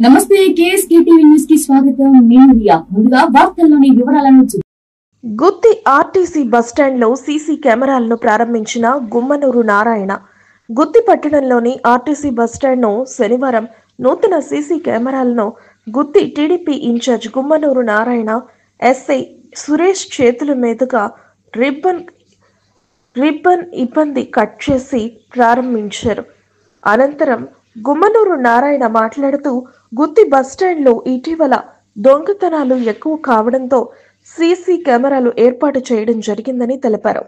నమస్తే KSK TV news కి స్వాగతం. నేను రియా. ముందుగా వార్తల్లోని వివరాలను గుత్తి ఆర్టీసీ బస్టాండ్ లో సీసీ కెమెరాలను ప్రారంభించిన గుమ్మనూరు నారాయణ. గుత్తి పట్టణంలోని ఆర్టీసీ బస్టాండ్ ను శనివారం నూతన సీసీ కెమెరాలను Gooty TDP incharge Gummanuru Narayana SI Suresh చేతుల మీదుగా రిబ్బన్ ఇబ్బంది కట్ చేసి ప్రారంభించారు. అనంతరం గుమ్మనూరు నారాయణ మాట్లాడుతూ గుత్తి బస్టాండ్ లో ఇటీవల దొంగతనాలు ఎక్కువ కావడంతో సీసీ కెమెరాలు ఏర్పాటు చేయడం జరిగిందని తెలిపారు.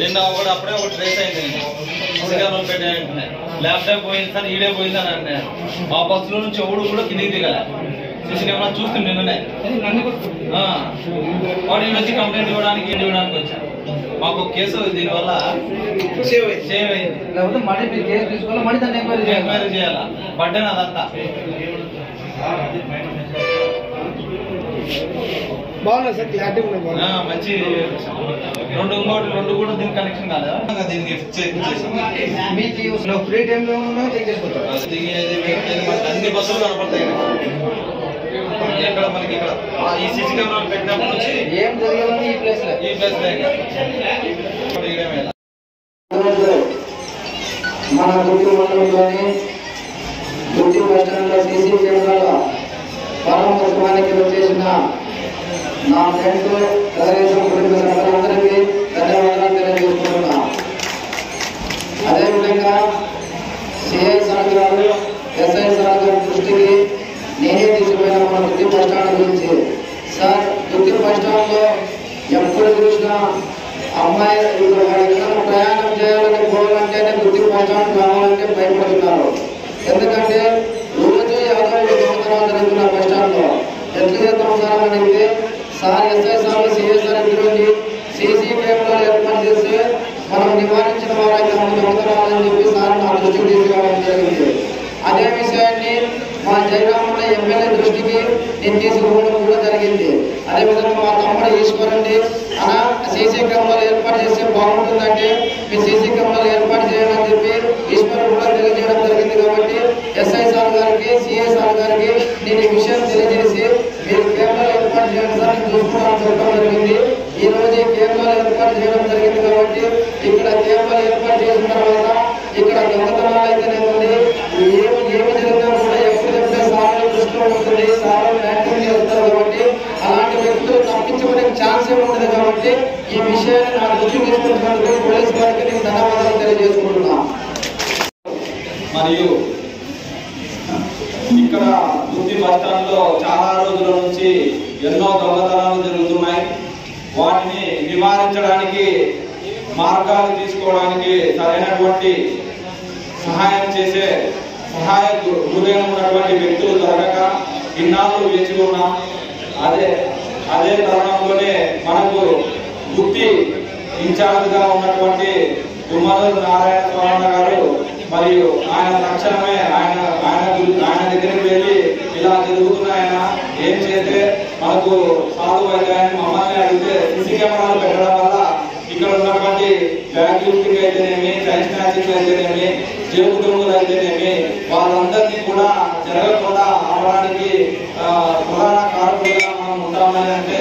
నిన్న కూడా అప్పుడే ఒక ట్రేస్ అయింది. ల్యాప్టాప్ పోయింది సార్, ఈడే పోయింది అని అన్నారు. ఆ బస్సులో నుంచి ఎవడు కూడా కిందికి దిగల. సీసీ కెమెరా చూస్తుంది నిన్ననే. వాడు వచ్చి కంప్లైంట్ ఇవ్వడానికి వచ్చారు. మాకు కేసు దీనివల్ల సేవ్ అయింది. ఎంక్వైరీ చేయాలా బడ్డేనా అదంతా బాగున్నా సార్, క్లారిటీ మంచి రెండు కూడా దీనికి కనెక్షన్ కాలేదా? దీనికి ఫ్రీ టైంలో చెక్ చేసుకుంటారు. అన్ని బస్సులు కనపడతాయి ఎక్కడ మనకి. ఇక్కడ ఈ సీసీ కెమెరాలు పెట్టినప్పటి నుంచి ఏం జరగాలని ఈ ప్లేస్ మన గుంటూరు మండలంలోని గుంటూరు బస్ స్టాండ్ లో సీసీ కెమెరాల ప్రారంభోత్సవానికి వచ్చేసిన నా ఫ్రెండ్స్ తెలుగుదేశం కుటుంబ సభ్యులందరికీ ధన్యవాదాలు తెలియజేస్తున్నా. అదేవిధంగా సిఐ సార్ గారు, ఎస్ఐ సార్ గారి దృష్టికి నేనే తీసుకుపోయిన మన గుత్తి బస్ స్టాండ్ గురించి. సార్, గుత్తి బస్ స్టాండ్ లో ఎప్పుడు చూసినా అమ్మాయి ఎక్కడైనా ప్రయాణం చేయాలని పోవాలంటేనే గుత్తి బస్ స్టాండ్ కావాలంటే భయపడుతున్నారు. ఎందుకంటే రోజు యాదవ్ దొంగతనాలు జరుగుతున్న బస్ స్టాండ్ లో ఎట్లా చేద్దాం సార్ అని అడిగితే, sir SI sir CI sir ఇద్దరు సీసీ కెమెరాలు ఏర్పాటు చేసి మనం నివారించిన వారైతే మనం దొంగతనాలని చెప్పి సార్ నా దృష్టికి తీసుకురావడం జరిగింది. అదే విషయాన్ని మా జయరామన్న ఎమ్మెల్యే దృష్టికి నేను తీసుకోవడం కూడా జరిగింది. అదేవిధంగా మా తమ్ముడు ఈశ్వరండి అలా సీసీ కెమెరాలు ఏర్పాటు చేస్తే బాగుంటుందంటే మీరు సీసీ కెమెరాలు ఏర్పాటు చేయాలని చెప్పి ఈశ్వరుడు కూడా తెలియజేయడం జరిగింది. కాబట్టి ఎస్ఐ సార్ గారికి, సిఐ సార్ గారికి నేను ఈ విషయం తెలియజేసి మీరు కెమెరాలు ఏర్పాటు చేయడం సార్ నేను చూసుకోవడానికి చెప్పడం జరిగింది. ఈ రోజు ఈ కెమెరాలు ఏర్పాటు చేయడం జరిగింది. కాబట్టి ఇక్కడ కెమెరాలు ఏర్పాటు చేసిన తర్వాత ఇక్కడ దొంగతనాలు అయితేనే ఉంది, ఏమి జరిగినా కూడా ఎప్పుడైతే సార్లు దృష్టిలో ఉంటుంది, సార్లు యాక్టివ్ చేస్తారు. కాబట్టి అలాంటి వ్యక్తులు తప్పించుకునే ఛాన్స్ ఏముండదు. కాబట్టి ఈ విషయాన్ని నా దృష్టికి తీసుకున్నందుకు పోలీసు వారికి నేను ధన్యవాదాలు తెలియజేసుకుంటున్నా. మరియు ఇక్కడ గుత్తి బస్ స్టాండ్ లో చాలా రోజుల నుంచి ఎన్నో దొంగతనాలు జరుగుతున్నాయి. వాటిని నివారించడానికి, మార్గాలు తీసుకోవడానికి సరైనటువంటి సహాయం చేసే సహాయక హృదయం ఉన్నటువంటి వ్యక్తులు దొరకక ఇన్నాళ్ళు వేచి ఉన్నాం. అదే తరుణంలోనే మనకు గుత్తి ఇన్ఛార్జ్గా ఉన్నటువంటి గుమ్మనూరు నారాయణ స్వామి గారు మరియు ఆయన తక్షణమే ఆయన దగ్గరికి వెళ్ళి ఇలా జరుగుతున్నాయన ఏం చేస్తే మనకు సాధువు అవుతాయని మమ్మల్ని అడిగితే సీసీ కెమెరాలు పెట్టడం వల్ల ఇక్కడ ఉన్నటువంటి బ్యాగ్ లిఫ్టింగ్ అయితేనేమి, చైన్ స్నాచింగ్ అయితేనేమి, జేబు దొంగలు అయితేనేమి వాళ్ళందరినీ కూడా జరగకుండా ఆపడానికి ప్రధాన కారకులుగా మనం ఉంటామని అంటే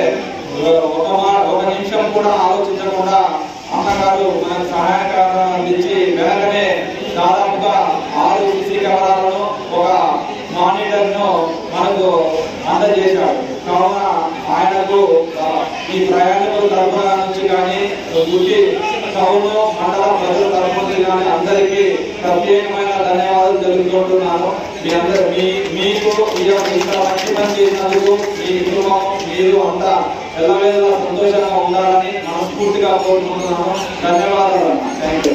ఒక నిమిషం కూడా ఆలోచించకుండా అన్నగారు మనకు సహాయకారం అందించి వెనకనే దాదాపుగా 6 సీసీ కెమెరాలను, ఒక మానిటర్ ను మనకు అందజేశాడు. కావున ఆయనకు ఈ ప్రయాణికుల తరఫున నుంచి కానీ గుత్తి టౌన్ మండల ప్రజల తరఫున కానీ అందరికీ ప్రత్యేకమైన ధన్యవాదాలు తెలుపుకుంటున్నాను. మీకు ఇంత మంచి పని చేసినందుకు మీ కుటుంబం మీరు అంతా ఎల్లవేళ సంతోషంగా ఉండాలని మనస్ఫూర్తిగా కోరుకుంటున్నాను. ధన్యవాదాలు. Thank you.